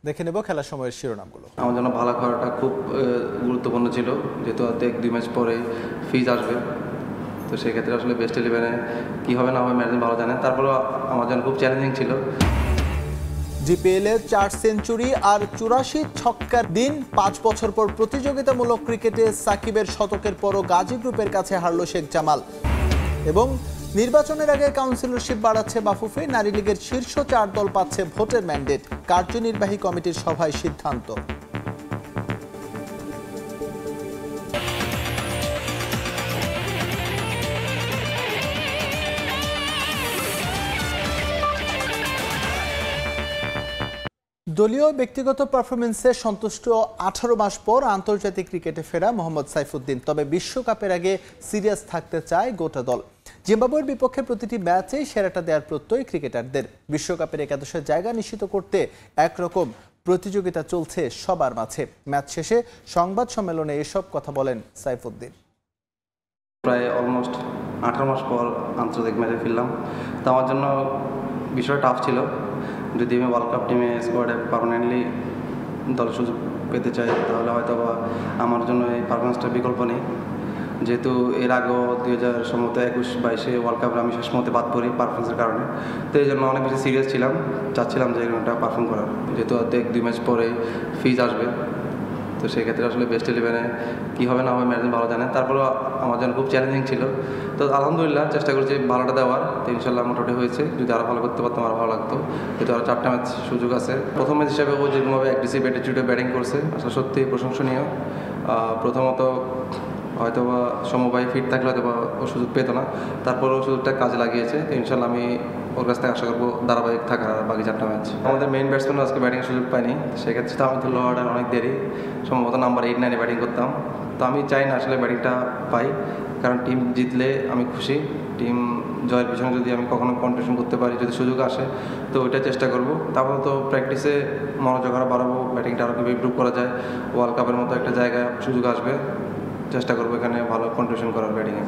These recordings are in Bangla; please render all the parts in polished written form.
দেখে নেব খেলার সময়ের শিরোনামগুলো। আমার জন্য ভালো করাটা খুব গুরুত্বপূর্ণ ছিল, যেহেতু অর্ধেক 2 ম্যাচ পরে ফিজ আসবে, তো সেক্ষেত্রে আসলে বেস্ট 11-এ কী হবে না হবে ম্যানেজমেন্ট ভালো জানে। তারপরেও আমার জন্য খুব চ্যালেঞ্জিং ছিল। জিপিএলে 4 সেঞ্চুরি আর 84 ছক্কার দিন। 5 বছর পর প্রতিযোগিতামূলক ক্রিকেটে সাকিবের শতকের পরও গাজী গ্রুপের কাছে হারল শেখ জামাল। এবং নির্বাচনের আগে কাউন্সিলরশিপ বাড়াচ্ছে বাফুফে। নারী লীগের শীর্ষ 4 দল পাচ্ছে ভোটের ম্যান্ডেট। কার্যনির্বাহী কমিটির সভায় সিদ্ধান্ত। দলীয় ব্যক্তিগত পারফরমেন্সে সন্তুষ্ট 18 মাস পর আন্তর্জাতিক ক্রিকেটে ফেরা মোহাম্মদ সাইফুদ্দিন। তবে বিশ্বকাপের আগে সিরিয়াস থাকতে চায় গোটা দল। জিম্বাবুয়ের বিপক্ষে প্রতিটি ম্যাচেই সেরাটা দেওয়ার প্রত্যয় ক্রিকেটারদের। বিশ্বকাপের একাদশের জায়গা নিশ্চিত করতে একরকম প্রতিযোগিতা চলছে সবার মাঝে। ম্যাচ শেষে সংবাদ সম্মেলনে এসব কথা বলেন সাইফুদ্দিন। প্রায় অলমোস্ট 18 মাস পর আন্তর্জাতিক ম্যাচে ফিরলাম, তো আমার জন্য বিষয়টা টাফ ছিল। যদি আমি ওয়ার্ল্ড কাপ টিমে স্কোয়াডে পার্মানেন্টলি দলের সুযোগ পেতে চাই, তাহলে হয়তো বা আমার জন্য এই পারফরমেন্সটার বিকল্প নেই। যেহেতু এর আগেও 2021-22 ওয়ার্ল্ড কাপে আমি শেষ মধ্যে বাদ পড়ি পারফরমেন্সের কারণে, তো এই জন্য অনেক বেশি সিরিয়াস ছিলাম, চাচ্ছিলাম যে এরকমটা পারফর্ম করার। যেহেতু অর্ধেক 2 ম্যাচ পরে ফিজ আসবে, তো সেক্ষেত্রে আসলে বেস্ট 11-এ কী হবে না হবে ম্যানেজমেন্ট ভালো জানে। তারপরেও আমার জন্য খুব চ্যালেঞ্জিং ছিল, তো আলহামদুলিল্লাহ চেষ্টা করছি ভালোটা দেওয়ার। তো ইনশাল্লাহ মোটামুটি হয়েছে। যদি আরও ভালো করতে পারতাম আরও ভালো লাগতো। যেহেতু আরও 4টা ম্যাচ সুযোগ আছে। প্রথম ম্যাচ হিসাবে ও যেরকমভাবে অ্যাগ্রেসিভ অ্যাটিটিউডে ব্যাটিং করছে, আসলে সত্যিই প্রশংসনীয়। প্রথমত হয়তো বা সমবায় ফিট থাকলে হয়তো বা ও সুযোগ পেতো না, তারপরেও সুযোগটা কাজে লাগিয়েছে। তো ইনশাল্লাহ আমি ওর কাছ থেকে আশা করবো ধারাবাহিক থাকার আর বাকি 4টা ম্যাচ। আমাদের মেইন ব্যাটসম্যানও আজকে ব্যাটিংয়ের সুযোগ পাইনি, সেক্ষেত্রে তো আমি তো লোয়ার অর্ডার অনেক দেরি, সম্ভবত নাম্বার 8-9-এ ব্যাটিং করতাম। তো আমি চাই না আসলে ব্যাটিংটা পাই, কারণ টিম জিতলে আমি খুশি। টিম জয়ের পিছনে যদি আমি কখনো কন্ট্রিবিউশন করতে পারি, যদি সুযোগ আসে, তো ওইটা চেষ্টা করব। তারপর তো প্র্যাকটিসে মনোযোগ আরও বাড়াবো, ব্যাটিংটা আরও কীভাবে ইমপ্রুভ করা যায়। ওয়ার্ল্ড কাপের মতো একটা জায়গায় সুযোগ আসবে, চেষ্টা করবো এখানে ভালো কন্ট্রিবিউশন করার ব্যাটিংয়ে।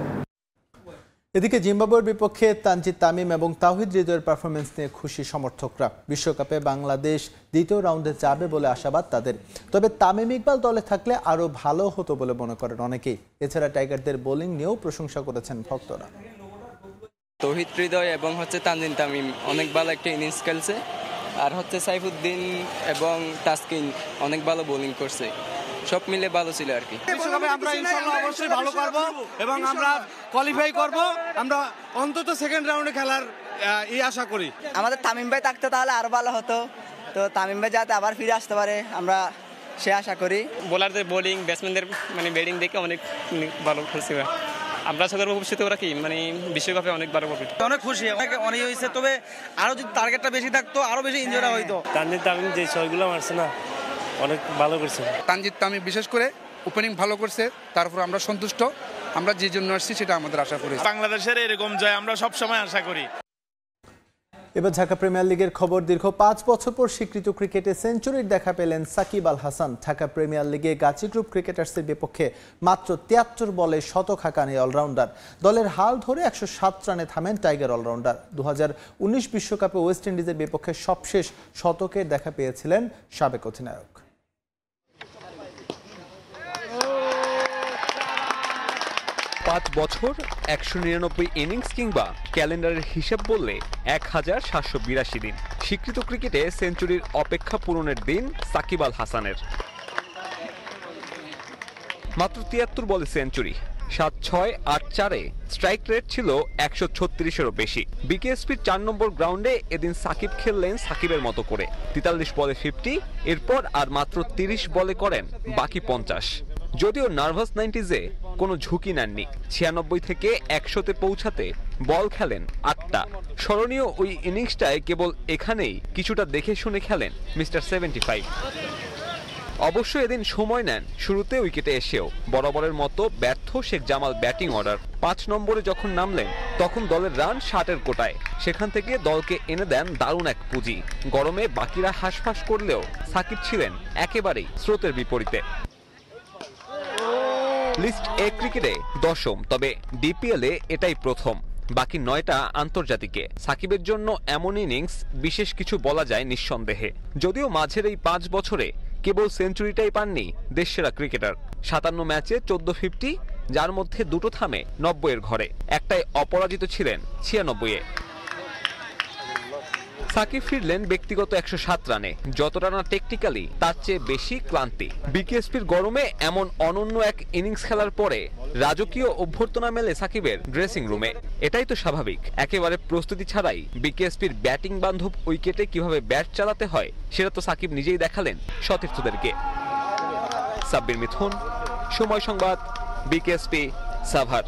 এদিকে জিম্বাবুয়ের বিপক্ষে তানজিদ তামিম এবং তাওহিদ হৃদয়ের পারফরমেন্স নিয়ে খুশি সমর্থকরা। বিশ্বকাপে বাংলাদেশ দ্বিতীয় রাউন্ডে যাবে বলে আশাবাদ তাদের। তবে তামিম ইকবাল দলে থাকলে আরও ভালো হতো বলে মনে করেন অনেকেই। এছাড়া টাইগারদের বোলিং নিয়েও প্রশংসা করেছেন ভক্তরা। তাওহিদ হৃদয় এবং তানজিদ তামিম অনেক ভালো একটা ইনিংস খেলছে, আর সাইফুদ্দিন এবং তাসকিন অনেক ভালো বোলিং করছে। সব মিলে ভালো ছিল আর কি। বিশ্বকাপে আমরা ইনশাআল্লাহ অবশ্যই ভালো করব এবং আমরা কোয়ালিফাই করব। আমরা অন্তত সেকেন্ড রাউন্ডে খেলার আশা করি। আমাদের তামিম ভাই থাকতে তাহলে আরো ভালো হতো, তো তামিম ভাই যাতে আবার ফিরে আসতে পারে আমরা সে আশা করি। বোলারদের বোলিং, ব্যাটসম্যানদের ব্যাটিং দেখে অনেক ভালো খেলছে। আমরা আশা করব ভবিষ্যতে ওরা বিশ্বকাপে অনেক ভালো করবে। অনেক খুশি, অনেক হয়েছে। তবে আরো যদি টার্গেটটা বেশি থাকতো আরো বেশি এনজয় হইতো। তানজিদ তামিম যে ছয়গুলো মারছে না, অনেক ভালো করছে। তানজিদ তামিম বিশেষ করে ওপেনিং ভালো করছে, তারপর আমরা সন্তুষ্ট। আমরা যে জন্য আসছি সেটা আমাদের আশা করি। বাংলাদেশের এরকম জয় আমরা সবসময় আশা করি। এবার ঢাকা প্রিমিয়ার লিগের খবর। দীর্ঘ 5 বছর পর স্বীকৃত ক্রিকেটে সেঞ্চুরির দেখা পেলেন সাকিব আল হাসান। ঢাকা প্রিমিয়ার লিগে গাজী গ্রুপ ক্রিকেটার্সের বিপক্ষে মাত্র 73 বলে শতক হাঁকান এই অলরাউন্ডার। দলের হাল ধরে 107 রানে থামেন টাইগার অলরাউন্ডার। 2019 বিশ্বকাপে ওয়েস্ট ইন্ডিজের বিপক্ষে সবশেষ শতকের দেখা পেয়েছিলেন সাবেক অধিনায়ক। পাঁচ বছর 199 ইনিংস কিংবা ক্যালেন্ডারের হিসাব বললে 1782 দিন। স্বীকৃত ক্রিকেটে সেঞ্চুরির অপেক্ষা পূরণের দিন সাকিব আল হাসানের। মাত্র 73 বলে সেঞ্চুরি, 7-6-8-4-এ স্ট্রাইক রেট ছিল 136-এরও বেশি। বিকেএসপির 4 নম্বর গ্রাউন্ডে এদিন সাকিব খেললেন সাকিবের মতো করে। 43 বলে 50, এরপর আর মাত্র 30 বলে করেন বাকি 50। যদিও নার্ভাস 90s-এ কোনো ঝুঁকি নেননি। 96 থেকে 100-তে পৌঁছাতে বল খেলেন 8টা। স্মরণীয় ওই ইনিংসটায় কেবল এখানেই কিছুটা দেখে শুনে খেলেন মিস্টার 75। অবশ্য এদিন সময় নেন শুরুতে উইকেটে এসেও। বরাবরের মতো ব্যর্থ শেখ জামাল ব্যাটিং অর্ডার। 5 নম্বরে যখন নামলেন তখন দলের রান 60-এর কোটায়। সেখান থেকে দলকে এনে দেন দারুণ এক পুঁজি। গরমে বাকিরা হাঁসফাঁস করলেও সাকিব ছিলেন একেবারেই স্রোতের বিপরীতে। লিস্ট এ ক্রিকেটে 10ম, তবে ডিপিএলে এটাই প্রথম। বাকি 9টা আন্তর্জাতিকে। সাকিবের জন্য এমন ইনিংস বিশেষ কিছু বলা যায় নিঃসন্দেহে। যদিও মাঝের এই 5 বছরে কেবল সেঞ্চুরিটাই পাননি দেশসেরা ক্রিকেটার। 57 ম্যাচে 14 50, যার মধ্যে 2টো থামে 90-এর ঘরে, একটাই অপরাজিত ছিলেন 96-এ। সাকিব ফিরলেন ব্যক্তিগত 107 রানে, যতটা না টেকনিক্যালি তার চেয়ে বেশি ক্লান্তি। বিকেএসপির গরমে এমন অনন্য এক ইনিংস খেলার পরে রাজকীয় অভ্যর্থনা মেলে সাকিবের ড্রেসিং রুমে। এটাই তো স্বাভাবিক। একেবারে প্রস্তুতি ছাড়াই বিকেএসপির ব্যাটিং বান্ধব উইকেটে কিভাবে ব্যাট চালাতে হয় সেটা তো সাকিব নিজেই দেখালেন সতীর্থদেরকে। সাব্বির মিথুন, সময় সংবাদ, বিকেএসপি, সাভার।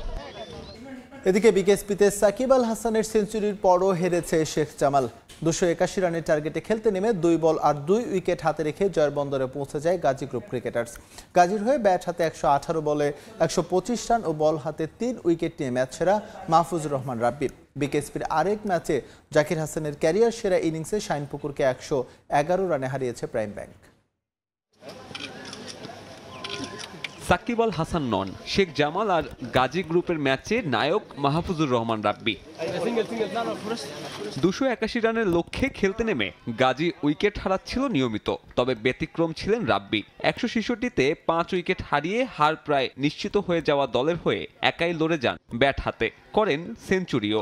এদিকে বিকেএসপিতে সাকিব আল হাসানের সেঞ্চুরির পরও হেরেছে শেখ জামাল। 281 রানের টার্গেটে খেলতে নেমে 2 বল আর 2 উইকেট হাতে রেখে জয়ের বন্দরে পৌঁছে যায় গাজী গ্রুপ ক্রিকেটার্স। গাজীর হয়ে ব্যাট হাতে 118 বলে 125 রান ও বল হাতে 3 উইকেট নিয়ে ম্যাচ সেরা মাহফুজুর রহমান রাব্বি। বিকেএসপির আরেক ম্যাচে জাকির হাসানের ক্যারিয়ার সেরা ইনিংসে শাইনপুকুরকে 111 রানে হারিয়েছে প্রাইম ব্যাংক। সাকিব আল হাসান নন, শেখ জামাল আর গাজী গ্রুপের ম্যাচে নায়ক মাহফুজুর রহমান রাব্বি। 281 রানের লক্ষ্যে খেলতে নেমে গাজী উইকেট হারাচ্ছিল নিয়মিত, তবে ব্যতিক্রম ছিলেন রাব্বি। 166তে 5 উইকেট হারিয়ে হার প্রায় নিশ্চিত হয়ে যাওয়া দলের হয়ে একাই লড়ে যান ব্যাট হাতে, করেন সেঞ্চুরিও।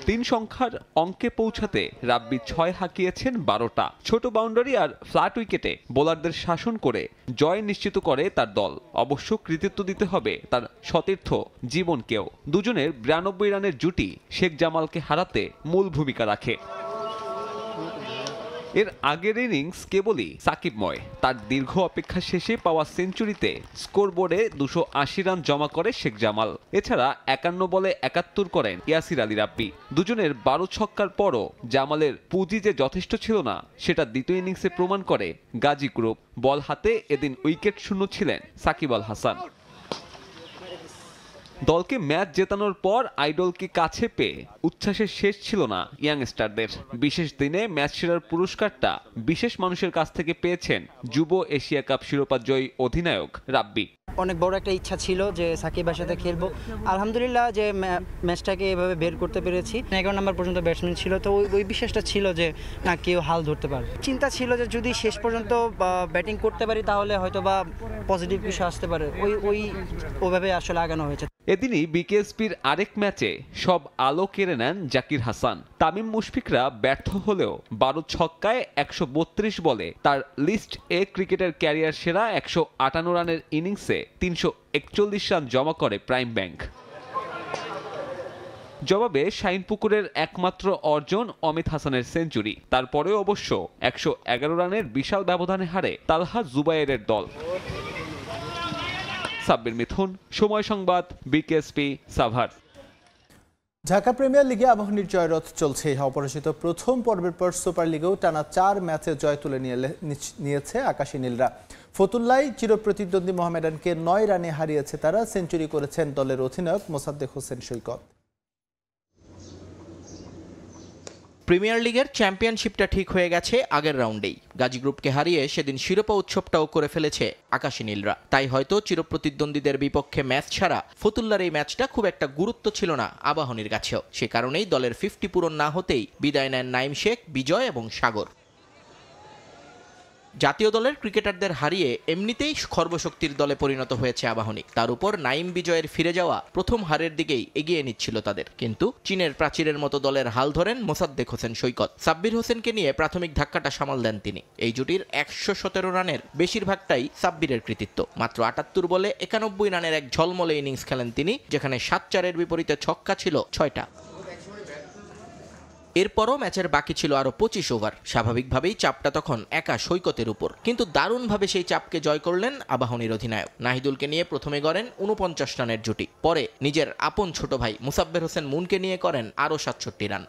3 সংখ্যার অঙ্কে পৌঁছাতে রাব্বি 6 হাঁকিয়েছেন 12টা। ছোট বাউন্ডারি আর ফ্ল্যাট উইকেটে বোলারদের শাসন করে জয় নিশ্চিত করে তার দল। অবশ্য কৃতিত্ব দিতে হবে তার সতীর্থ জীবনকেও। দুজনের 92 রানের জুটি শেখ জামালকে হারাতে মূল ভূমিকা রাখে। এর আগের ইনিংস কেবলই সাকিবময়। তার দীর্ঘ অপেক্ষা শেষে পাওয়া সেঞ্চুরিতে স্কোরবোর্ডে 280 রান জমা করে শেখ জামাল। এছাড়া 51 বলে 71 করেন ইয়াসির আলী রাব্বি। দুজনের 12 ছক্কার পরও জামালের পুঁজি যে যথেষ্ট ছিল না সেটা দ্বিতীয় ইনিংসে প্রমাণ করে গাজী গ্রুপ। বল হাতে এদিন উইকেট শূন্য ছিলেন সাকিব আল হাসান। দলকে ম্যাচ জেতানোর পর আইডলকে কাছে পেয়ে উচ্ছ্বাসের শেষ ছিল না ইয়াংস্টারদের। বিশেষ দিনে ম্যাচ সেরার পুরস্কারটা বিশেষ মানুষের কাছ থেকে পেয়েছেন যুব এশিয়া কাপ শিরোপা জয়ী অধিনায়ক রাব্বি। অনেক বড় একটা ইচ্ছা ছিল যে সাকিবের সাথে খেলবো। আলহামদুলিল্লাহ যে ম্যাচটাকে এভাবে বের করতে পেরেছি। 11 নম্বর পর্যন্ত ব্যাটসম্যান ছিল, তো ওই বিশ্বাসটা ছিল যে না কেউ হাল ধরতে পারবে। চিন্তা ছিল যে যদি শেষ পর্যন্ত ব্যাটিং করতে পারি তাহলে হয়তো বা পজিটিভ কিছু আসতে পারে। ওইভাবে আসলে আগানো হয়েছে। এদিনই বিকেএসপির আরেক ম্যাচে সব আলো কেড়ে নেন জাকির হাসান। তামিম মুশফিকরা ব্যর্থ হলেও 12 ছক্কায় 132 বলে তার লিস্ট এ ক্রিকেটের ক্যারিয়ার সেরা 158 রানের ইনিংসে 341 রান জমা করে প্রাইম ব্যাংক। জবাবে শাইনপুকুরের একমাত্র অর্জন অমিত হাসানের সেঞ্চুরি। তারপরেও অবশ্য 111 রানের বিশাল ব্যবধানে হারে তালহা জুবায়েরের দল। সাব্বির মিথুন, সময় সংবাদ, বিকেএসপি, সাভার। ঢাকা প্রিমিয়ার লিগে আবাহনীর জয়রথ চলছে। অপরাজিত প্রথম পর্বের পর সুপার লিগেও টানা 4 ম্যাচে জয় তুলে নিয়েছে আকাশী নীলরা। ফতুল্লায় চিরপ্রতিদ্বন্দ্বী মোহামেডানকে 9 রানে হারিয়েছে তারা। সেঞ্চুরি করেছেন দলের অধিনায়ক মোসাদ্দেক হোসেন সৈকত। প্রিমিয়ার লিগের চ্যাম্পিয়নশিপটা ঠিক হয়ে গেছে আগের রাউন্ডেই। গাজী গ্রুপকে হারিয়ে সেদিন শিরোপা উৎসবটাও করে ফেলেছে আকাশী নীলরা। তাই হয়তো চিরপ্রতিদ্বন্দ্বীদের বিপক্ষে ম্যাচ ছাড়া ফতুল্লার এই ম্যাচটা খুব একটা গুরুত্ব ছিল না আবাহনীর কাছেও। সে কারণেই দলের 50 পূরণ না হতেই বিদায় নেন নাইম শেখ, বিজয় এবং সাগর। জাতীয় দলের ক্রিকেটারদের হারিয়ে এমনিতেই সর্বশক্তির দলে পরিণত হয়েছে আবাহনী। তার উপর নাইম বিজয়ের ফিরে যাওয়া প্রথম হারের দিকেই এগিয়ে নিচ্ছিল তাদের। কিন্তু চীনের প্রাচীরের মতো দলের হাল ধরেন মোসাদ্দেক হোসেন সৈকত। সাব্বির হোসেনকে নিয়ে প্রাথমিক ধাক্কাটা সামাল দেন তিনি। এই জুটির 117 রানের বেশিরভাগটাই সাব্বিরের কৃতিত্ব। মাত্র 78 বলে 91 রানের এক ঝলমলে ইনিংস খেলেন তিনি, যেখানে 7-4-এর বিপরীতে ছক্কা ছিল 6টা। এরপরও ম্যাচের বাকি ছিল আরো 25 ওভার। স্বাভাবিকভাবেই চাপটা তখন একা সৈকতের উপর, কিন্তু দারুণভাবে সেই চাপকে জয় করলেন আবাহনীর অধিনায়ক। নাহিদুলকে নিয়ে প্রথমে গড়েন 49 রানের জুটি, পরে নিজের আপন ছোট ভাই মুসাব্বির হোসেন মুনকে নিয়ে করেন আরো 67 রান।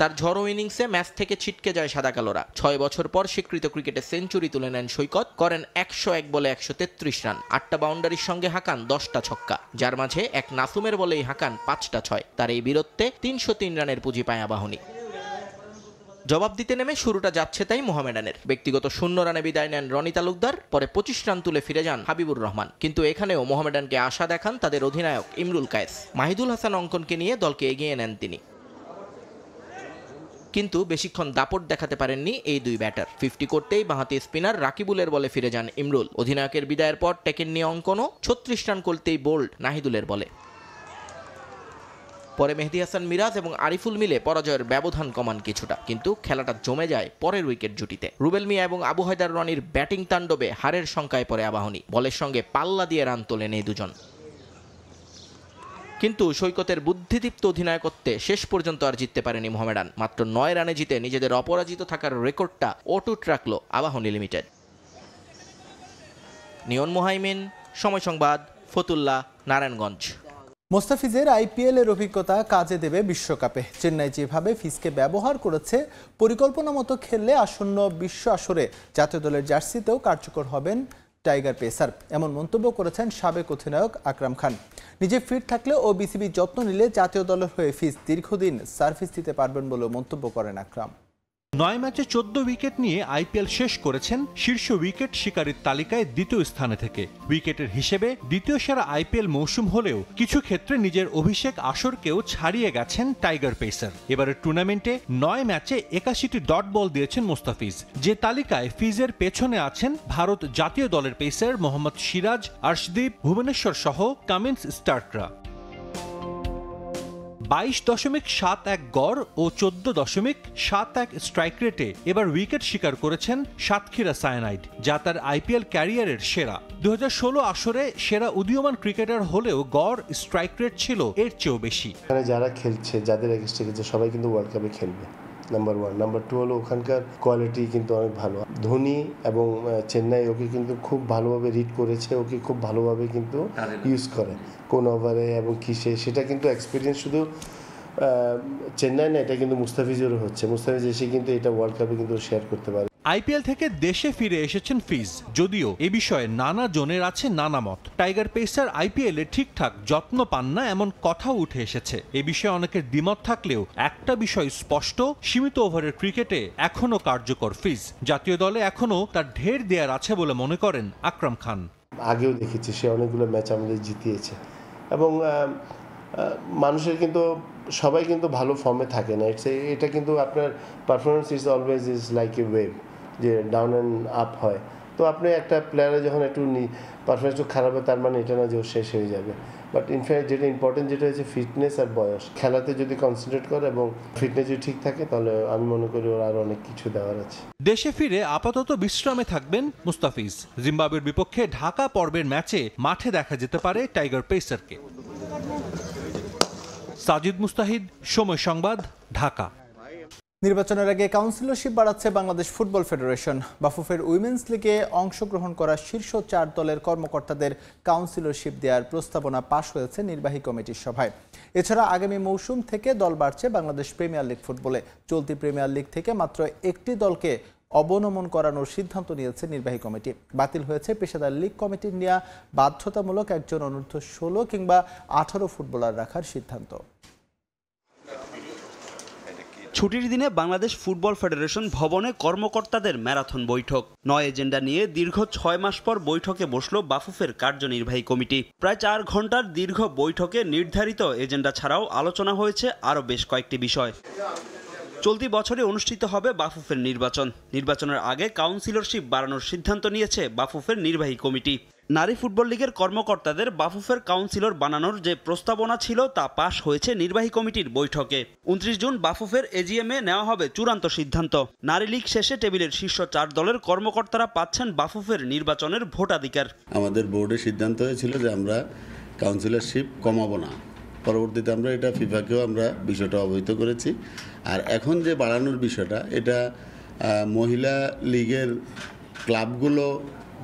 তার ঝড়ো ইনিংসে ম্যাচ থেকে ছিটকে যায় সাদা কালোরা। 6 বছর পর স্বীকৃত ক্রিকেটে সেঞ্চুরি তুলে নেন সৈকত, করেন 101 বলে 133 রান। 8টা বাউন্ডারির সঙ্গে হাঁকান 10টা ছক্কা, যার মাঝে এক নাসুমের বলেই হাঁকান 5টা 6। তার এই বীরত্বে 303 রানের পুঁজি পায় আবাহনী। জবাব দিতে নেমে শুরুটা যাচ্ছে তাই মোহামেডানের। ব্যক্তিগত 0 রানে বিদায় নেন রনি তালুকদার, পরে 25 রান তুলে ফিরে যান হাবিবুর রহমান। কিন্তু এখানেও মোহামেডানকে আশা দেখান তাদের অধিনায়ক ইমরুল কায়েস। মাহিদুল হাসান অঙ্কনকে নিয়ে দলকে এগিয়ে নেন তিনি। কিন্তু বেশিক্ষণ দাপট দেখাতে পারেননি এই দুই ব্যাটার। 50 করতেই বাঁহাতি স্পিনার রাকিবুলের বলে ফিরে যান ইমরুল। অধিনায়কের বিদায়ের পর টেকেননি অঙ্কনও। 36 রান করতেই বোল্ড নাহিদুলের বলে। পরে মেহেদী হাসান মিরাজ এবং আরিফুল মিলে পরাজয়ের ব্যবধান কমান কিছুটা, কিন্তু খেলাটা জমে যায় পরের উইকেট জুটিতে। রুবেল মিয়া এবং আবু হায়দার রনির ব্যাটিং তাণ্ডবে হারের শঙ্কায় পড়ে আবাহনী। বলের সঙ্গে পাল্লা দিয়ে রান তোলেন এই দুজন। কিন্তু সৈকতের বুদ্ধিদীপ্ত অধিনায়কত্বে শেষ পর্যন্ত আর জিততে পারেনি মোহামেডান। মাত্র 9 রানে জিতে নিজেদের অপরাজিত থাকার রেকর্ডটা অটুট রাখল আবাহনী লিমিটেড। নিয়ন মোহাইমিন, সময় সংবাদ, ফতুল্লা, নারায়ণগঞ্জ। মোস্তাফিজের আইপিএল এর অভিজ্ঞতা কাজে দেবে বিশ্বকাপে। চেন্নাই যেভাবে ফিজকে ব্যবহার করেছে, পরিকল্পনা মতো খেললে আসন্ন বিশ্ব আসরে জাতীয় দলের জার্সিতেও কার্যকর হবেন টাইগার পেসার, এমন মন্তব্য করেছেন সাবেক অধিনায়ক আকরাম খান। নিজে ফিট থাকলে ও বিসিবি যত্ন নিলে জাতীয় দলের হয়ে ফিজ দীর্ঘদিন সার্ভিস দিতে পারবেন বলে মন্তব্য করেন আকরাম। 9 ম্যাচে 14 উইকেট নিয়ে আইপিএল শেষ করেছেন শীর্ষ উইকেট শিকারীর তালিকায় দ্বিতীয় স্থানে থেকে। উইকেটের হিসেবে দ্বিতীয় সেরা আইপিএল মৌসুম হলেও কিছু ক্ষেত্রে নিজের অভিষেক আসরকেও ছাড়িয়ে গেছেন টাইগার পেসার। এবারের টুর্নামেন্টে 9 ম্যাচে 81টি ডট বল দিয়েছেন মোস্তাফিজ, যে তালিকায় ফিজের পেছনে আছেন ভারত জাতীয় দলের পেসার মোহাম্মদ সিরাজ, আর্শদীপ, ভুবনেশ্বর সহ কামিন্স স্টার্করা। 22.71 গড় ও 14.71 স্ট্রাইক রেটে এবার উইকেট শিকার করেছেন সাতক্ষীরা সায়ানাইড, যা তার আইপিএল ক্যারিয়ারের সেরা। 2016 আসরে সেরা উদীয়মান ক্রিকেটার হলেও গড় স্ট্রাইক রেট ছিল এর চেয়েও বেশি। যারা খেলছে, যাদের এগেইনস্টে খেলছে, সবাই কিন্তু ওয়ার্ল্ড কাপে খেলবে। নাম্বার 1। নাম্বার 2 হলো ওখানকার কোয়ালিটি কিন্তু অনেক ভালো। ধোনি এবং চেন্নাই ওকে কিন্তু খুব ভালোভাবে রিড করেছে, ওকে খুব ভালোভাবে কিন্তু ইউজ করে কোন ওভারে এবং কিসে, সেটা কিন্তু এক্সপিরিয়েন্স শুধু চেন্নাই না, এটা কিন্তু মুস্তাফিজেরও হচ্ছে। মুস্তাফিজ এসে কিন্তু এটা ওয়ার্ল্ড কাপে কিন্তু শেয়ার করতে পারে। আইপিএল থেকে দেশে ফিরে এসেছেন ফিজ, যদিও এ বিষয়ে নানা জনের আছে নানা মত। টাইগার পেসার আইপিএল এ ঠিকঠাক যত্ন পান না এমন কথাও উঠে এসেছে। এ বিষয়ে অনেকের দ্বিমত থাকলেও একটা বিষয় স্পষ্ট, সীমিত ওভারের ক্রিকেটে এখনো কার্যকর ফিজ। জাতীয় দলে এখনো তার ঢের দেয়ার আছে বলে মনে করেন আকরাম খান। আগেও দেখেছি সে অনেকগুলো ম্যাচ আমাদের জিতিয়েছে এবং মানুষের কিন্তু সবাই কিন্তু ভালো ফর্মে থাকে না। এটা কিন্তু আপনার performance is always is like a wave, যে ডাউন অ্যান্ড আপ হয়। তো আপনি একটা প্লেয়ারে যখন একটু পারফরমেন্স একটু খারাপ হয়, তার মানে এটা না যে ও শেষ হয়ে যাবে। বাট ইনফ্যাক্ট যেটা ইম্পর্টেন্ট যেটা হচ্ছে ফিটনেস আর বয়স। খেলাতে যদি কনসেন্ট্রেট করে এবং ফিটনেস যদি ঠিক থাকে, তাহলে আমি মনে করি ওর আরও অনেক কিছু দেওয়ার আছে। দেশে ফিরে আপাতত বিশ্রামে থাকবেন মুস্তাফিজ। জিম্বাবুয়ের বিপক্ষে ঢাকা পর্বের ম্যাচে মাঠে দেখা যেতে পারে টাইগার পেসারকে। সাজিদ মুস্তাহিদ, সময় সংবাদ, ঢাকা। নির্বাচনের আগে কাউন্সিলরশিপ বাড়াচ্ছে বাংলাদেশ ফুটবল ফেডারেশন। বাফুফের উইমেন্স লিগে অংশগ্রহণ করা শীর্ষ 4 দলের কর্মকর্তাদের কাউন্সিলরশিপ দেওয়ার প্রস্তাবনা পাশ হয়েছে নির্বাহী কমিটির সভায়। এছাড়া আগামী মৌসুম থেকে দল বাড়ছে বাংলাদেশ প্রিমিয়ার লিগ ফুটবলে। চলতি প্রিমিয়ার লিগ থেকে মাত্র একটি দলকে অবনমন করানোর সিদ্ধান্ত নিয়েছে নির্বাহী কমিটি। বাতিল হয়েছে পেশাদার লিগ কমিটির নেওয়া বাধ্যতামূলক একজন অনূর্ধ্ব 16 কিংবা 18 ফুটবলার রাখার সিদ্ধান্ত। ছুটির দিনে বাংলাদেশ ফুটবল ফেডারেশন ভবনে কর্মকর্তাদের ম্যারাথন বৈঠক। 9 এজেন্ডা নিয়ে দীর্ঘ 6 মাস পর বৈঠকে বসল বাফুফের কার্যনির্বাহী কমিটি। প্রায় 4 ঘন্টার দীর্ঘ বৈঠকে নির্ধারিত এজেন্ডা ছাড়াও আলোচনা হয়েছে আরও বেশ কয়েকটি বিষয়। চলতি বছরে অনুষ্ঠিত হবে বাফুফের নির্বাচন। নির্বাচনের আগে কাউন্সিলরশিপ বাড়ানোর সিদ্ধান্ত নিয়েছে বাফুফের নির্বাহী কমিটি। নারী ফুটবল লীগের কর্মকর্তাদের বাফুফের কাউন্সিলর বানানোর যে প্রস্তাবনা ছিল তা পাশ হয়েছে নির্বাহী কমিটির বৈঠকে। 29 জুন বাফুফের এজিএমে নেওয়া হবে চূড়ান্ত সিদ্ধান্ত। নারী লীগ শেষে টেবিলের শীর্ষ 4 দলের কর্মকর্তারা পাচ্ছেন বাফুফের নির্বাচনের ভোটাধিকার। আমাদের বোর্ডে সিদ্ধান্ত হয়েছিল যে আমরা কাউন্সিলরশিপ কমাবো না। পরবর্তীতে আমরা এটা ফিফাকেও আমরা বিষয়টা অবহিত করেছি। আর এখন যে বাড়ানোর বিষয়টা, এটা মহিলা লীগের ক্লাবগুলো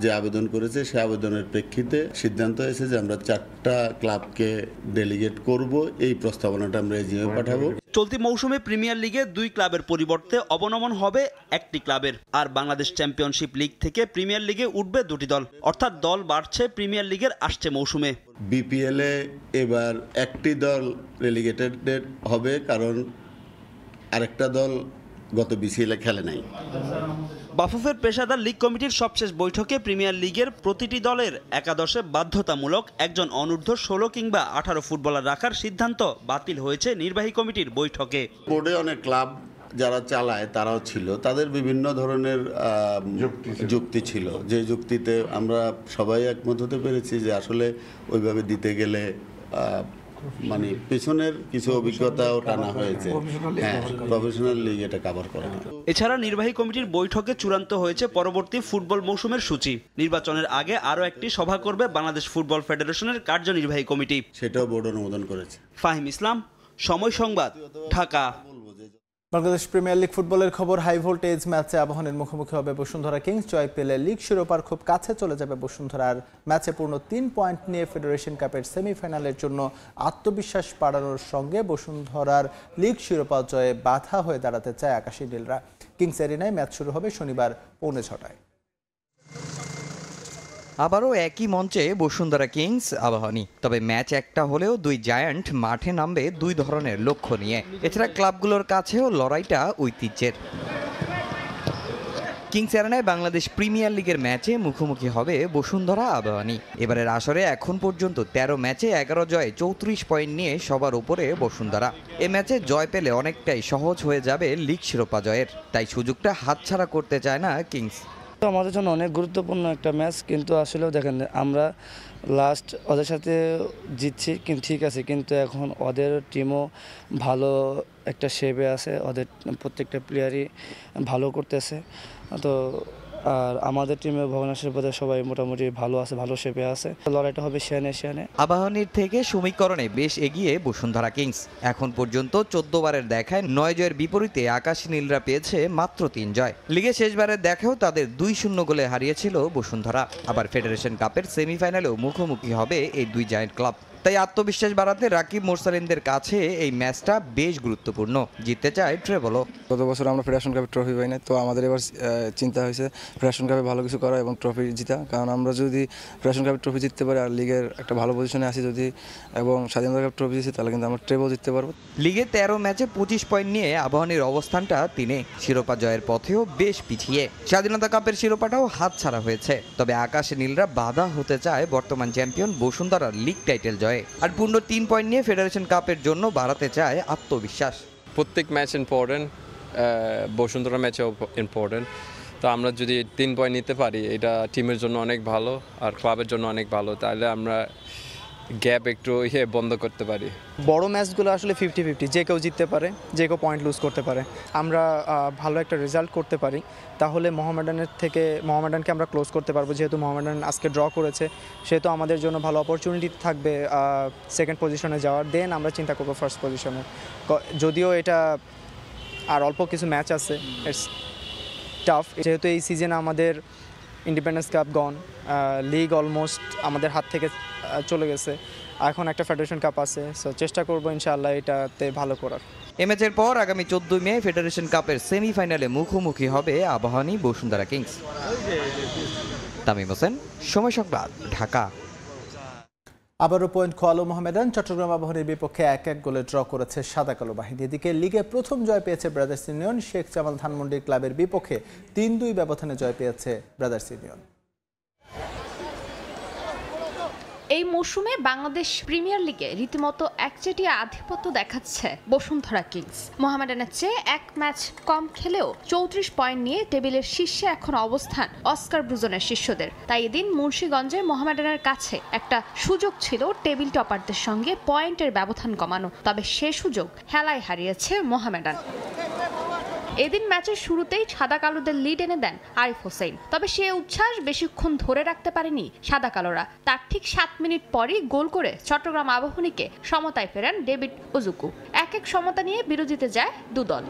যে আবেদন করেছে সে আবেদনের প্রেক্ষিতে সিদ্ধান্ত হয়েছে যে আমরা 4টা ক্লাবকে ডেলিগেট করব। এই প্রস্তাবনাটা আমরা এজিএমে পাঠাবো। চলতি মৌসুমে প্রিমিয়ার লিগে 2 ক্লাবের পরিবর্তে অবনমন হবে 1টি ক্লাবের। আর বাংলাদেশ চ্যাম্পিয়নশিপ লিগ থেকে প্রিমিয়ার লিগে উঠবে 2টি দল, অর্থাৎ দল বাড়ছে প্রিমিয়ার লিগের আসছে মৌসুমে। বিপিএলে এবার 1টি দল রেলিগেটেড হবে, কারণ আরেকটা দল গত বিসিএল খেলে নাই। বাফুফের পেশাদার লীগ কমিটির সবশেষ বৈঠকে প্রিমিয়ার লিগের প্রতিটি দলের একাদশে বাধ্যতামূলক একজন অনূর্ধ্ব 16 কিংবা 18 ফুটবলার রাখার সিদ্ধান্ত বাতিল হয়েছে নির্বাহী কমিটির বৈঠকে। বোর্ডে অনেক ক্লাব যারা চালায় তারাও ছিল, তাদের বিভিন্ন ধরনের যুক্তি ছিল, যে যুক্তিতে আমরা সবাই একমত হতে পেরেছি যে আসলে ওইভাবে দিতে গেলে মানে পেছনের কিছু অভিজ্ঞতাও টানা হয়েছে। হ্যাঁ, প্রফেশনাল লিগ এটা কভার করে না। এছাড়া নির্বাহী কমিটির বৈঠকে চূড়ান্ত হয়েছে পরবর্তী ফুটবল মৌসুমের সূচি। নির্বাচনের আগে আরও একটি সভা করবে বাংলাদেশ ফুটবল ফেডারেশনের কার্যনির্বাহী কমিটি, সেটাও বোর্ড অনুমোদন করেছে। ফাহিম ইসলাম, সময় সংবাদ, ঢাকা। বাংলাদেশ প্রিমিয়ার লিগ ফুটবলের খবর। হাই ভোল্টেজ ম্যাচে আবাহনীর মুখোমুখি হবে বসুন্ধরা কিংস। জয় পেলে লিগ শিরোপার খুব কাছে চলে যাবে বসুন্ধরার। ম্যাচে পূর্ণ 3 পয়েন্ট নিয়ে ফেডারেশন কাপের সেমিফাইনালের জন্য আত্মবিশ্বাস বাড়ানোর সঙ্গে বসুন্ধরার লিগ শিরোপা জয়ে বাধা হয়ে দাঁড়াতে চায় আকাশী নীলরা। কিংস এরিনায় ম্যাচ শুরু হবে শনিবার 6:45। আবারও একই মঞ্চে বসুন্ধরা কিংস আবাহনী, তবে ম্যাচ একটা হলেও দুই জায়ান্ট মাঠে নামবে দুই ধরনের লক্ষ্য নিয়ে। এছাড়া ক্লাবগুলোর কাছেও লড়াইটা ঐতিহ্যের। কিংস এরিনায় বাংলাদেশ প্রিমিয়ার লিগের ম্যাচে মুখোমুখি হবে বসুন্ধরা আবাহনী। এবারের আসরে এখন পর্যন্ত 13 ম্যাচে 11 জয়ে 34 পয়েন্ট নিয়ে সবার উপরে বসুন্ধরা। এ ম্যাচে জয় পেলে অনেকটাই সহজ হয়ে যাবে লিগ শিরোপা জয়ের, তাই সুযোগটা হাতছাড়া করতে চায় না কিংস। আমাদের জন্য অনেক গুরুত্বপূর্ণ একটা ম্যাচ, কিন্তু আসলেও দেখেন আমরা লাস্ট ওদের সাথে জিতছি, কিন্তু ঠিক আছে, কিন্তু এখন ওদের টিমও ভালো একটা শেপে আছে, ওদের প্রত্যেকটা প্লেয়ারই ভালো করতেছে। তো আর আমাদের টিমে ভবনাশের পথে সবাই মোটামুটি ভালো আছে, ভালো শেপে আছে। লড়াইটা হবে শিয়ানে। আবাহনীর থেকে সমীকরণে বেশ এগিয়ে বসুন্ধরা কিংস। এখন পর্যন্ত 14 বারের দেখায় 9 জয়ের বিপরীতে আকাশী নীলরা পেয়েছে মাত্র 3 জয়। লিগে শেষবারের দেখাও তাদের 2-0 গোলে হারিয়েছিল বসুন্ধরা। আবার ফেডারেশন কাপের সেমিফাইনালেও মুখোমুখি হবে এই দুই জায়ান্ট ক্লাব। তাই আত্মবিশ্বাস বাড়াতে রাকিব মোরসালিনদের কাছে এই ম্যাচটা বেশ গুরুত্বপূর্ণ। জিততে চায় ট্রেবলও। গত বছর আমরা ফেডারেশন কাপে ট্রফি পাই না, তো আমাদের এবার চিন্তা হয়েছে ফেডারেশন কাপে ভালো কিছু করা এবং ট্রফি জিতা। কারণ আমরা যদি ফেডারেশন কাপে ট্রফি জিততে পারি আর লিগের একটা ভালো পজিশনে আসি যদি, এবং স্বাধীনতা কাপ ট্রফি জিতি, তাহলে কিন্তু আমরা ট্রেবল জিততে পারবো। লিগে 13 ম্যাচে 25 পয়েন্ট নিয়ে আবাহনীর অবস্থানটা 3-এ। শিরোপা জয়ের পথেও বেশ পিছিয়ে। স্বাধীনতা কাপের শিরোপাটাও হাতছাড়া হয়েছে। তবে আকাশী নীলরা বাধা হতে চায় বর্তমান চ্যাম্পিয়ন বসুন্ধরার লিগ টাইটেল জয়ে। আর পূর্ণ 3 পয়েন্ট নিয়ে ফেডারেশন কাপের জন্য বাড়াতে চায় আত্মবিশ্বাস। প্রত্যেক ম্যাচ ইম্পর্টেন্ট, বসুন্ধরা ম্যাচও ইম্পর্টেন্ট। তো আমরা যদি 3 পয়েন্ট নিতে পারি, এটা টিমের জন্য অনেক ভালো আর ক্লাবের জন্য অনেক ভালো। তাহলে আমরা গ্যাপ একটু বন্ধ করতে পারি। বড় ম্যাচগুলো আসলে 50-50, যে কেউ জিততে পারে, যে কেউ পয়েন্ট লুজ করতে পারে। আমরা ভালো একটা রেজাল্ট করতে পারি, তাহলে মোহামেডানকে আমরা ক্লোজ করতে পারবো। যেহেতু মোহামেডান আজকে ড্র করেছে, সেহেতু আমাদের জন্য ভালো অপরচুনিটি থাকবে সেকেন্ড পজিশনে যাওয়ার। দেন আমরা চিন্তা করবো ফার্স্ট পজিশনে। যদিও এটা আর অল্প কিছু ম্যাচ আছে, ইটস টাফ। যেহেতু এই সিজনে আমাদের ইন্ডিপেন্ডেন্স কাপ গন, লিগ অলমোস্ট আমাদের হাত থেকে চলে গেছে, এখন একটা ফেডারেশন কাপ আছে। সো চেষ্টা করবো ইনশাআল্লাহ এটাতে ভালো করার। এ ম্যাচের পর আগামী 14 মে ফেডারেশন কাপের সেমিফাইনালে মুখোমুখি হবে আবাহনী বসুন্ধরা কিংস। তামিম হোসেন, সময় সংবাদ, ঢাকা। আবারও পয়েন্ট খোয়ালো মোহামেডান। চট্টগ্রাম আবাহনীর বিপক্ষে 1-1 গোলে ড্র করেছে সাদা কালো বাহিনী। এদিকে লিগে প্রথম জয় পেয়েছে ব্রাদার্স ইউনিয়ন। শেখ জামাল ধানমন্ডি ক্লাবের বিপক্ষে 3-2 ব্যবধানে জয় পেয়েছে ব্রাদার্স ইউনিয়ন। এই মৌসুমে বাংলাদেশ প্রিমিয়ার লিগে রীতিমতো একচেটিয়া আধিপত্য দেখাচ্ছে বসুন্ধরা কিংস। মোহামেডানের চেয়ে 1 ম্যাচ কম খেলেও 34 পয়েন্ট নিয়ে টেবিলের শীর্ষে এখন অবস্থান অস্কার ব্রুজনের শিষ্যদের। তাই এদিন মুন্সিগঞ্জে মোহামেডানের কাছে একটা সুযোগ ছিল টেবিল টপারদের সঙ্গে পয়েন্টের ব্যবধান কমানো, তবে সে সুযোগ হেলায় হারিয়েছে মোহামেডান। এদিন ম্যাচের শুরুতেই সাদা কালোদের লিড এনে দেন আরিফ হোসেন, তবে সে উচ্ছ্বাস বেশিক্ষণ ধরে রাখতে পারেনি সাদা কালোরা। তার ঠিক 7 মিনিট পরই গোল করে চট্টগ্রাম আবাহনীকে সমতায় ফেরান ডেভিড ওজুকু। 1-1 সমতা নিয়ে বিরতিতে যায় দুদল।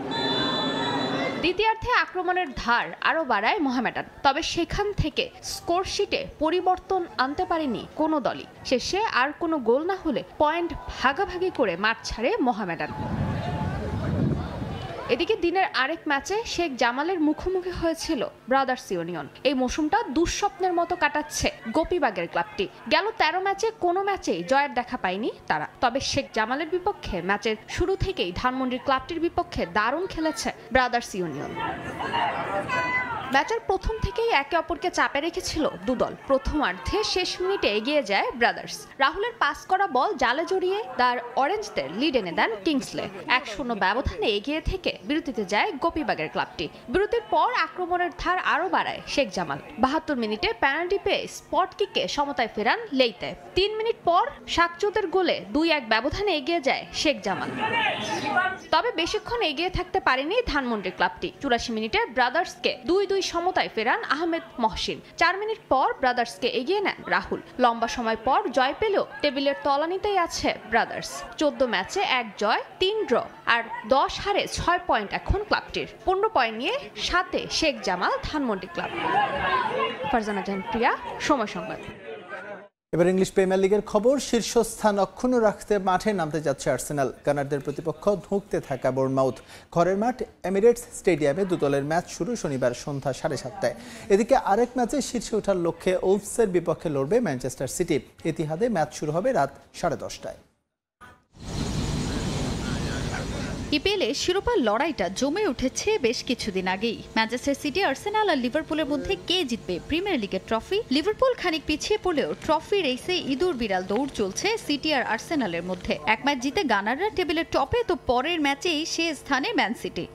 দ্বিতীয়ার্ধে আক্রমণের ধার আরও বাড়ায় মোহামেডান, তবে সেখান থেকে স্কোর শিটে পরিবর্তন আনতে পারেনি কোনো দলই। শেষে আর কোনো গোল না হলে পয়েন্ট ভাগাভাগি করে মাঠ ছাড়ে মোহামেডান। এদিকে দিনের আরেক ম্যাচে শেখ জামালের মুখোমুখি হয়েছিল ব্রাদার্স ইউনিয়ন। এই মৌসুমটা দুঃস্বপ্নের মতো কাটাচ্ছে গোপীবাগের ক্লাবটি। গেল 13 ম্যাচে কোনো ম্যাচেই জয়ের দেখা পায়নি তারা। তবে শেখ জামালের বিপক্ষে ম্যাচের শুরু থেকেই ধানমন্ডির ক্লাবটির বিপক্ষে দারুণ খেলেছে ব্রাদার্স ইউনিয়ন। ম্যাচের প্রথম থেকেই একে অপরকে চাপে রেখেছিল দুদল। প্রথমার্ধে শেষ মিনিটে এগিয়ে যায় ব্রাদার্স। রাহুলের পাস করা বল জালে জড়িয়ে তার অরেঞ্জদের লিড এনে দেন কিংসলে। 1-0 ব্যবধানে এগিয়ে থেকে বিরতিতে যায় গোপীবাগের ক্লাবটি। বিরতির পর আক্রমণের ধার আরও বাড়ায় শেখ জামাল। 72 মিনিটে পেনাল্টি পেয়ে স্পট কিকে সমতায় ফেরান লেইতে। 3 মিনিট পর শাকচুতের গোলে 2-1 ব্যবধানে এগিয়ে যায় শেখ জামাল। তবে বেশিক্ষণ এগিয়ে থাকতে পারেনি ধানমন্ডির ক্লাবটি। 84 মিনিটে ব্রাদার্সকে 2-2 সমতায় ফেরান আহমেদ মহসিন। 4 মিনিট পর ব্রাদার্সকে এগিয়ে নেন রাহুল। লম্বা সময় পর জয় পেলেও টেবিলের তলানিতেই আছে ব্রাদার্স। 14 ম্যাচে 1 জয় 3 ড্র আর 10 হারে 6 পয়েন্ট এখন ক্লাবটির। 15 পয়েন্ট নিয়ে 7-এ শেখ জামাল ধানমন্ডি ক্লাব। ফারজানা জাহান প্রিয়া, সময় সংবাদ। এবার ইংলিশ প্রিমিয়ার লিগের খবর। শীর্ষস্থান অক্ষুণ্ণ রাখতে মাঠে নামতে যাচ্ছে আর্সেনাল। গানারদের প্রতিপক্ষ ধুঁকতে থাকা বোর্নমাউথ। ঘরের মাঠ এমিরেটস স্টেডিয়ামে দুদলের ম্যাচ শুরু শনিবার সন্ধ্যা 7:30টায়। এদিকে আরেক ম্যাচে শীর্ষে ওঠার লক্ষ্যে ওলভসের বিপক্ষে লড়বে ম্যানচেস্টার সিটি। ইতিহাদে ম্যাচ শুরু হবে রাত 10:30টায়। ইপিএলে শিরোপার লড়াইটা জমে উঠেছে বেশ কিছুদিন আগেই। ম্যানচেস্টার সিটি, আর্সেনাল আর লিভারপুলের মধ্যে কে জিতবে প্রিমিয়ার লিগের ট্রফি? লিভারপুল খানিক পিছিয়ে পড়লেও ট্রফি রেসে ইঁদুর বিড়াল দৌড় চলছে সিটি আর আর্সেনালের মধ্যে। এক ম্যাচ জিতে গানাররা টেবিলের টপে, তো পরের ম্যাচেই সে স্থানে ম্যান সিটি।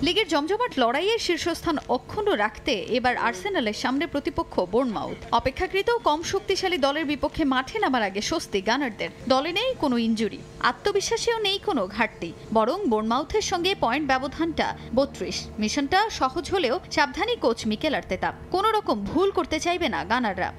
লিগের জমজমাট লড়াইয়ের শীর্ষস্থান অক্ষুণ্ণ রাখতে এবার আর্সেনালের সামনে প্রতিপক্ষ বোর্নমাউথ। অপেক্ষাকৃত কম শক্তিশালী দলের বিপক্ষে মাঠে নামার আগে স্বস্তি গানারদের। দলে নেই কোনো ইনজুরি, আত্মবিশ্বাসেও নেই কোনো ঘাটতি, বরং বোর্নমাউথের সঙ্গে পয়েন্ট ব্যবধানটা 32। মিশনটা সহজ হলেও সাবধানী কোচ মিকেল আর্তেতা। কোনো রকম ভুল করতে চাইবে না গানাররা।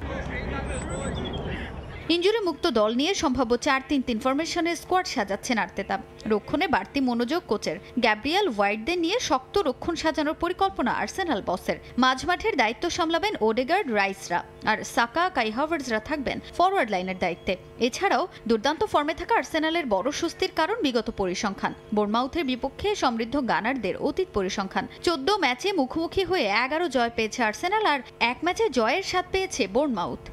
ইনজুরি মুক্ত দল নিয়ে সম্ভাব্য 4-3-3 ফরমেশনের স্কোয়াড সাজাচ্ছেন আর্তেতা। রক্ষণে বাড়তি মনোযোগ কোচের। গ্যাব্রিয়েল হোয়াইটদের নিয়ে শক্ত রক্ষণ সাজানোর পরিকল্পনা আর্সেনাল বসের। মাঝমাঠের দায়িত্ব সামলাবেন ওডেগার্ড, রাইসরা, আর সাকা, কাই হাভার্টজরা থাকবেন ফরওয়ার্ড লাইনের দায়িত্বে। এছাড়াও দুর্দান্ত ফর্মে থাকা আর্সেনালের বড় স্বস্তির কারণ বিগত পরিসংখ্যান। বোর্নমাউথের বিপক্ষে সমৃদ্ধ গানারদের অতীত পরিসংখ্যান। 14 ম্যাচে মুখোমুখি হয়ে 11 জয় পেয়েছে আর্সেনাল আর 1 ম্যাচে জয়ের স্বাদ পেয়েছে বোর্নমাউথ।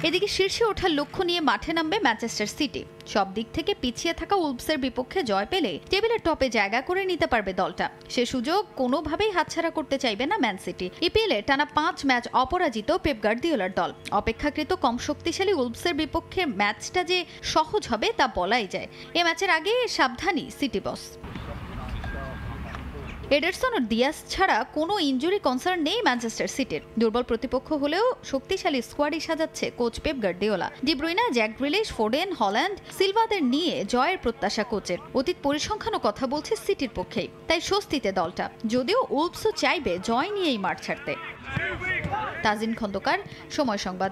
এদিকে শীর্ষে ওঠার লক্ষ্য নিয়ে মাঠে নামবে ম্যানচেস্টার সিটি। সব দিক থেকে পিছিয়ে থাকা উলভসের বিপক্ষে জয় পেলে টেবিলের টপে জায়গা করে নিতে পারবে দলটা। সে সুযোগ কোনোভাবেই হাতছাড়া করতে চাইবে না ম্যান সিটি। ইপিএলে টানা 5 ম্যাচ অপরাজিত পেপ গার্দিওলার দল। অপেক্ষাকৃত কম শক্তিশালী উলভসের বিপক্ষে ম্যাচটা যে সহজ হবে তা বলাই যায়। এ ম্যাচের আগে সাবধানী সিটি বস। এডারসন ও ডিয়াস ছাড়া কোনো ইনজুরি কনসার্ন নেই ম্যানচেস্টার সিটির। দুর্বল প্রতিপক্ষ হলেও শক্তিশালী স্কোয়াডই সাজাচ্ছে coach Pep Guardiola. De Bruyne, Jack Grealish, Foden, Haaland, সিলভাদের নিয়ে জয়ের প্রত্যাশা কোচের। অতীত পরিসংখ্যানও কথা বলছে সিটির পক্ষেই, তাই স্বস্তিতে দলটা। যদিও উলভসও চাইবে জয় নিয়েই মাঠ ছাড়তে। তাজিন খন্দকার, সময় সংবাদ।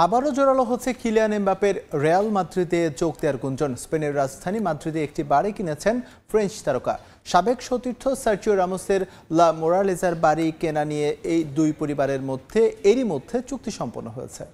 আবারও জোরালো হচ্ছে কিলিয়ান এমবাপ্পের রিয়াল মাদ্রিদে যোগ দেওয়ার গুঞ্জন। স্পেনের রাজধানী মাদ্রিদে একটি বাড়ি কিনেছেন ফ্রেঞ্চ তারকা। সাবেক সতীর্থ সার্জিও রামোসের লা মোরালেজার বাড়ি কেনা নিয়ে এই দুই পরিবারের মধ্যে এরই মধ্যে চুক্তি সম্পন্ন হয়েছে।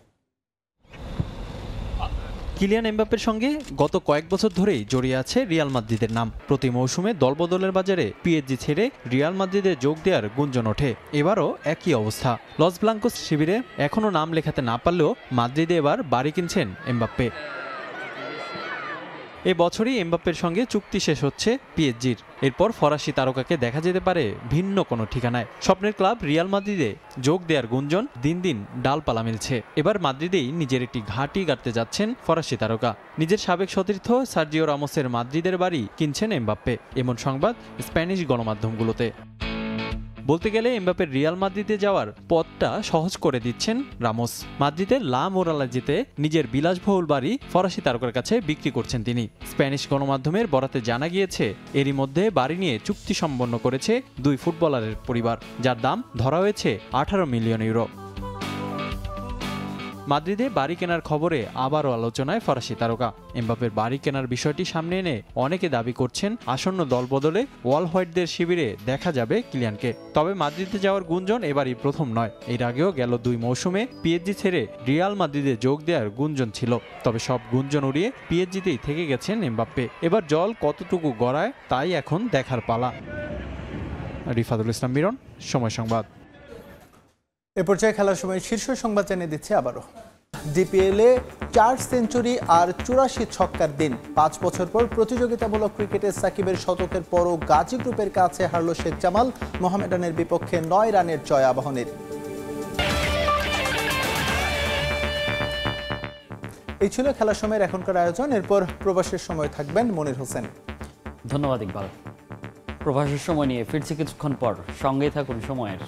কিলিয়ান এমবাপ্পের সঙ্গে গত কয়েক বছর ধরেই জড়িয়ে আছে রিয়াল মাদ্রিদের নাম। প্রতি মৌসুমে দলবদলের বাজারে পিএসজি ছেড়ে রিয়াল মাদ্রিদে যোগ দেওয়ার গুঞ্জন ওঠে। এবারও একই অবস্থা। লস ব্লাঙ্কোস শিবিরে এখনও নাম লেখাতে না পারলেও মাদ্রিদে এবার বাড়ি কিনছেন এমবাপ্পে। এ বছরই এমবাপ্পের সঙ্গে চুক্তি শেষ হচ্ছে পিএসজির। এরপর ফরাসি তারকাকে দেখা যেতে পারে ভিন্ন কোনো ঠিকানায়। স্বপ্নের ক্লাব রিয়াল মাদ্রিদে যোগ দেওয়ার গুঞ্জন দিন দিন ডালপালা মিলছে। এবার মাদ্রিদেই নিজের একটি ঘাঁটি গাড়তে যাচ্ছেন ফরাসি তারকা। নিজের সাবেক সতীর্থ সার্জিও রামোসের মাদ্রিদের বাড়ি কিনছেন এমবাপ্পে, এমন সংবাদ স্প্যানিশ গণমাধ্যমগুলোতে। বলতে গেলে এমবাপ্পের রিয়াল মাদ্রিদে যাওয়ার পথটা সহজ করে দিচ্ছেন রামোস। মাদ্রিদের লা মোরালেজাতে নিজের বিলাসবহুল বাড়ি ফরাসি তারকার কাছে বিক্রি করছেন তিনি। স্প্যানিশ গণমাধ্যমের বরাতে জানা গিয়েছে, এরই মধ্যে বাড়ি নিয়ে চুক্তি সম্পন্ন করেছে দুই ফুটবলারের পরিবার, যার দাম ধরা হয়েছে 18 মিলিয়ন ইউরো। মাদ্রিদে বাড়ি কেনার খবরে আবারও আলোচনায় ফরাসি তারকা। এমবাপ্পের বাড়ি কেনার বিষয়টি সামনে এনে অনেকে দাবি করছেন আসন্ন দলবদলে ওয়াল হোয়াইটদের শিবিরে দেখা যাবে কিলিয়ানকে। তবে মাদ্রিদে যাওয়ার গুঞ্জন এবারই প্রথম নয়। এর আগেও গেল 2 মৌসুমে পিএসজি ছেড়ে রিয়াল মাদ্রিদে যোগ দেওয়ার গুঞ্জন ছিল। তবে সব গুঞ্জন উড়িয়ে পিএসজিতেই থেকে গেছেন এমবাপ্পে। এবার জল কতটুকু গড়ায় তাই এখন দেখার পালা। রিফাতুল ইসলাম মিরন, সময় সংবাদ। এ পর্যায়ে খেলার সময় শীর্ষ সংবাদ জানিয়ে দিচ্ছে আবারও। ডিপিএলে 4 সেঞ্চুরি আর 84 ছক্কার দিন। 5 বছর পর প্রতিযোগিতামূলক ক্রিকেটে সাকিবের শতকের পরও গাজী গ্রুপের কাছে হারল শেখ জামাল। মোহামেডানের বিপক্ষে 9 রানের জয় আবাহনীর। এই ছিল খেলার সময়ের এখনকার আয়োজন। এরপর প্রবাসের সময় থাকবেন মনির হোসেন। ধন্যবাদ ইকবাল। প্রবাসের সময় নিয়ে ফিরছি কিছুক্ষণ পর, সঙ্গেই থাকুন সময়ের।